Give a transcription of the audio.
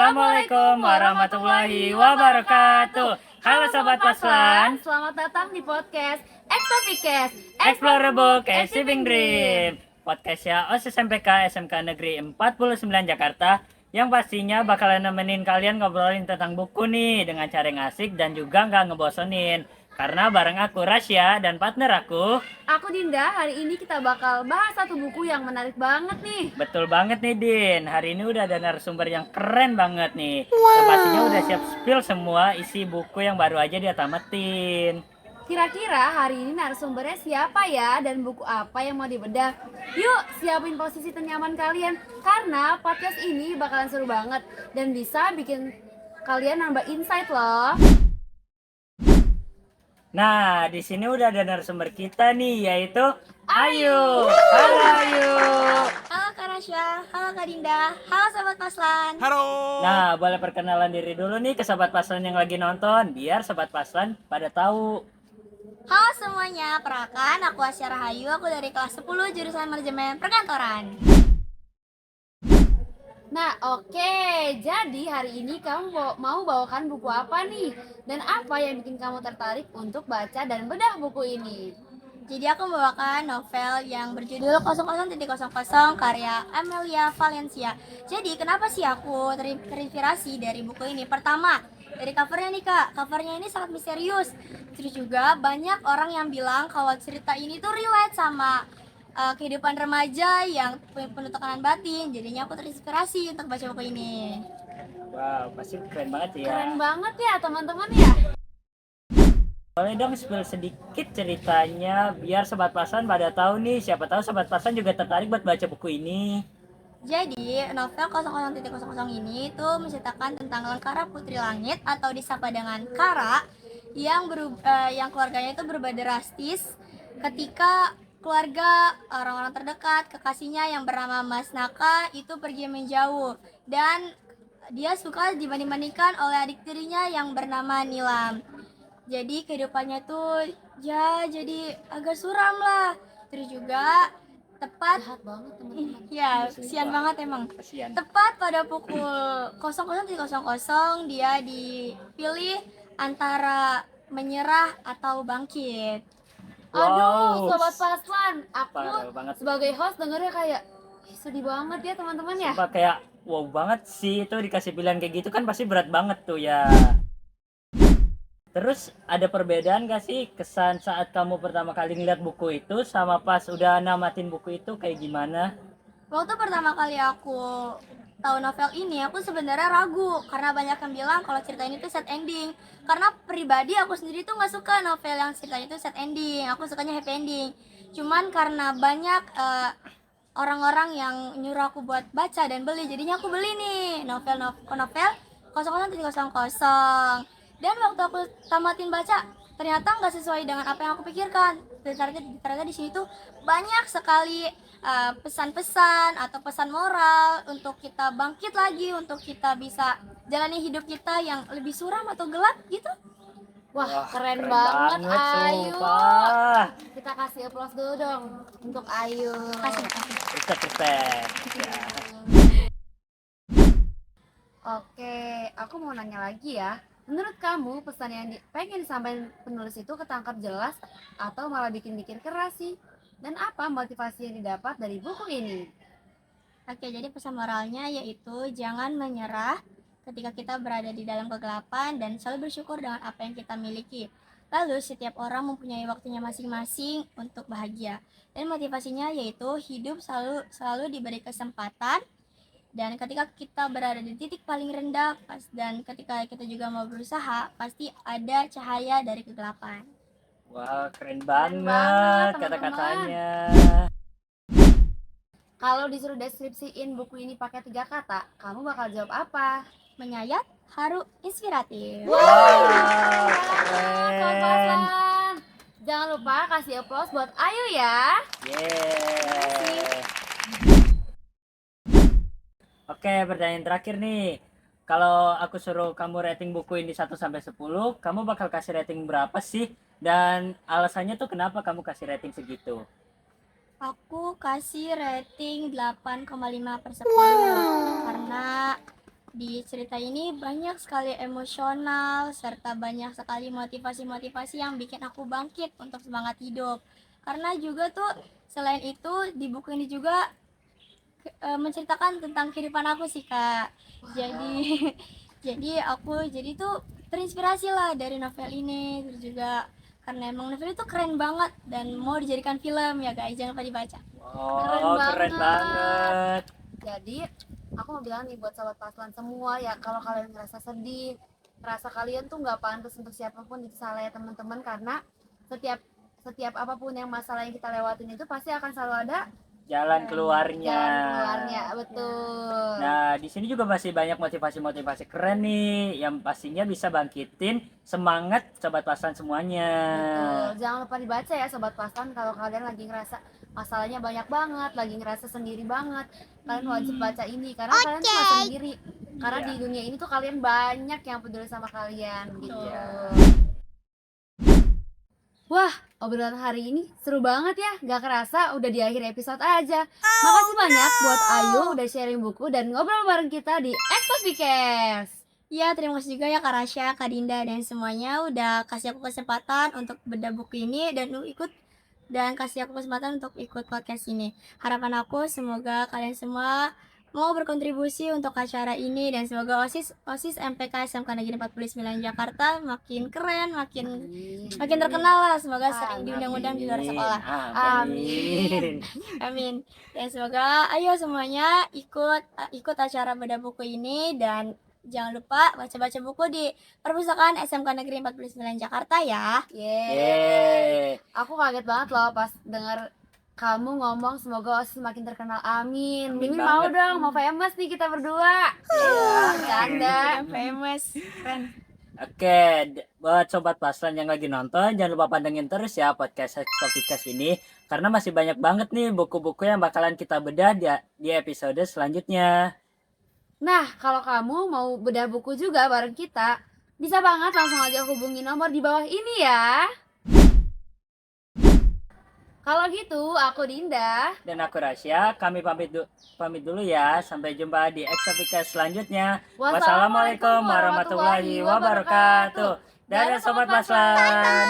Assalamualaikum warahmatullahi wabarakatuh. Halo Sobat Paslan, selamat datang di podcast Extopicast Explore the Book, Achieving Dream. Podcastnya OSIS MPK SMK Negeri 49 Jakarta, yang pastinya bakalan nemenin kalian ngobrolin tentang buku nih dengan cara yang asik dan juga nggak ngebosenin. Karena bareng aku Rasya dan partner aku. Aku Dinda. Hari ini kita bakal bahas satu buku yang menarik banget nih. Betul banget nih Din. Hari ini udah ada narasumber yang keren banget nih. Yang pastinya udah siap spill semua isi buku yang baru aja dia tamatin. Kira-kira hari ini narasumbernya siapa ya dan buku apa yang mau dibedah? Yuk siapin posisi ternyaman kalian, karena podcast ini bakalan seru banget dan bisa bikin kalian nambah insight loh. Nah, di sini udah ada narasumber kita nih, yaitu Ayu. Halo Ayu. Halo Kak Rasya, halo Kak Dinda, halo Sobat Paslan. Halo. Nah, boleh perkenalan diri dulu nih ke Sobat Paslan yang lagi nonton, biar Sobat Paslan pada tahu. Halo semuanya, perkenalkan aku Asya Rahayu, aku dari kelas 10 jurusan Manajemen Perkantoran. Nah, oke. Jadi hari ini kamu mau bawakan buku apa nih? Dan apa yang bikin kamu tertarik untuk baca dan bedah buku ini? Jadi aku membawakan novel yang berjudul 00.00 karya Amelia Valencia. Jadi kenapa sih aku terinspirasi dari buku ini? Pertama, dari covernya nih Kak, covernya ini sangat misterius. Terus juga banyak orang yang bilang kalau cerita ini tuh relate sama kehidupan remaja yang penuh tekanan batin. Jadinya aku terinspirasi untuk baca buku ini. Wow, pasti keren banget ya. Keren banget ya teman-teman ya. Boleh dong spill sedikit ceritanya biar Sobat Paslan pada tahu nih, siapa tahu Sobat Paslan juga tertarik buat baca buku ini. Jadi, novel 00.00 ini tuh menceritakan tentang Lengkara Putri Langit atau disapa dengan Kara yang keluarganya itu berubah drastis ketika keluarga orang-orang terdekat kekasihnya yang bernama Mas Naka itu pergi menjauh, dan dia suka dibanding-bandingkan oleh adik tirinya yang bernama Nilam. Jadi kehidupannya tuh ya jadi agak suram lah. Terus juga tepat Jahat banget teman-teman. ya kesian banget emang. Kasihan. Tepat pada pukul 00.00 dia dipilih antara menyerah atau bangkit. Aduh, Wow. Sobat Paslan, Parah aku banget. sebagai host dengernya kayak sedih banget ya teman-teman ya. Sumpah kayak wow banget sih, itu dikasih pilihan kayak gitu kan pasti berat banget tuh ya. Terus ada perbedaan gak sih kesan saat kamu pertama kali ngeliat buku itu sama pas udah namatin buku itu kayak gimana? Waktu pertama kali aku tahu novel ini, aku sebenarnya ragu karena banyak yang bilang kalau cerita ini tuh sad ending. Karena pribadi aku sendiri tuh nggak suka novel yang ceritanya itu sad ending. Aku sukanya happy ending. Cuman karena banyak orang-orang yang nyuruh aku buat baca dan beli, jadinya aku beli nih novel 00.00. Dan waktu aku tamatin baca, ternyata nggak sesuai dengan apa yang aku pikirkan. Ternyata di sini tuh banyak sekali pesan-pesan atau pesan moral untuk kita bangkit lagi, untuk kita bisa jalani hidup kita yang lebih suram atau gelap gitu. Wah, keren banget Ayu. Sumpah. Kita kasih applause dulu dong untuk Ayu. Kasih. Respect. Ya. Oke, aku mau nanya lagi ya. Menurut kamu pesan yang pengen disampaikan penulis itu ketangkap jelas atau malah bikin mikir keras sih? Dan apa motivasi yang didapat dari buku ini? Oke, jadi pesan moralnya yaitu jangan menyerah ketika kita berada di dalam kegelapan dan selalu bersyukur dengan apa yang kita miliki. Lalu setiap orang mempunyai waktunya masing-masing untuk bahagia. Dan motivasinya yaitu hidup selalu diberi kesempatan, dan ketika kita berada di titik paling rendah dan ketika kita juga mau berusaha, pasti ada cahaya dari kegelapan. Wah, keren banget, banget teman-teman. kata-katanya. Kalau disuruh deskripsiin buku ini pakai 3 kata, kamu bakal jawab apa? Menyayat, haru, inspiratif. Wow, Sobat keren. Paslan, jangan lupa kasih applause buat Ayu ya. Yeah. Oke, pertanyaan terakhir nih. Kalau aku suruh kamu rating buku ini 1 sampai 10, kamu bakal kasih rating berapa sih? Dan alasannya tuh kenapa kamu kasih rating segitu? Aku kasih rating 8,5/10 karena Di cerita ini banyak sekali emosional serta banyak sekali motivasi-motivasi yang bikin aku bangkit untuk semangat hidup. Karena juga tuh selain itu di buku ini juga menceritakan tentang kehidupan aku sih Kak. Jadi jadi tuh terinspirasi lah dari novel ini, terus juga karena emang novel itu keren banget dan mau dijadikan film ya guys, jangan lupa dibaca. Oh, keren banget. Jadi aku mau bilang nih buat sobat paslan semua ya, kalau kalian ngerasa sedih, ngerasa kalian tuh nggak pantas untuk siapapun di sana ya teman-teman, karena setiap setiap apapun yang masalah yang kita lewatin itu pasti akan selalu ada Jalan keluarnya. jalan keluarnya, betul. Nah, di sini juga masih banyak motivasi-motivasi keren nih yang pastinya bisa bangkitin semangat sobat paslan semuanya. Betul. Jangan lupa dibaca ya sobat paslan, kalau kalian lagi ngerasa masalahnya banyak banget, lagi ngerasa sendiri banget, kalian wajib baca ini karena kalian tuh gak sendiri. Karena di dunia ini tuh kalian banyak yang peduli sama kalian gitu. Wah, obrolan hari ini seru banget ya. Gak kerasa udah di akhir episode aja. Makasih banyak buat Ayu udah sharing buku dan ngobrol bareng kita di Extofikers. Ya, terima kasih juga ya Kak Rasya, Kak Dinda, dan semuanya udah kasih aku kesempatan untuk bedah buku ini dan kasih aku kesempatan untuk ikut podcast ini. Harapan aku semoga kalian semua mau berkontribusi untuk acara ini dan semoga OSIS MPK SMK Negeri 49 Jakarta makin keren, makin terkenal lah. Semoga sering diundang-undang di luar sekolah. Amin. Amin. Dan semoga ayo semuanya ikut acara bedah buku ini dan jangan lupa baca-baca buku di Perpustakaan SMK Negeri 49 Jakarta ya. Yeay. Aku kaget banget loh pas dengar kamu ngomong semoga OSIS makin terkenal. Amin. Amin Mimin mau banget. dong, mau famous nih kita berdua. Bercanda. Famous. Keren. Oke, buat sobat paslan yang lagi nonton, jangan lupa pantengin terus ya podcast Extofikers ini karena masih banyak banget nih buku-buku yang bakalan kita bedah di episode selanjutnya. Nah, kalau kamu mau bedah buku juga bareng kita, bisa banget langsung aja hubungi nomor di bawah ini ya. Kalau gitu, aku Dinda. Dan aku Rasya, kami pamit dulu ya. Sampai jumpa di Extofikers selanjutnya. Wassalamualaikum warahmatullahi wabarakatuh. Dadah sobat paslan.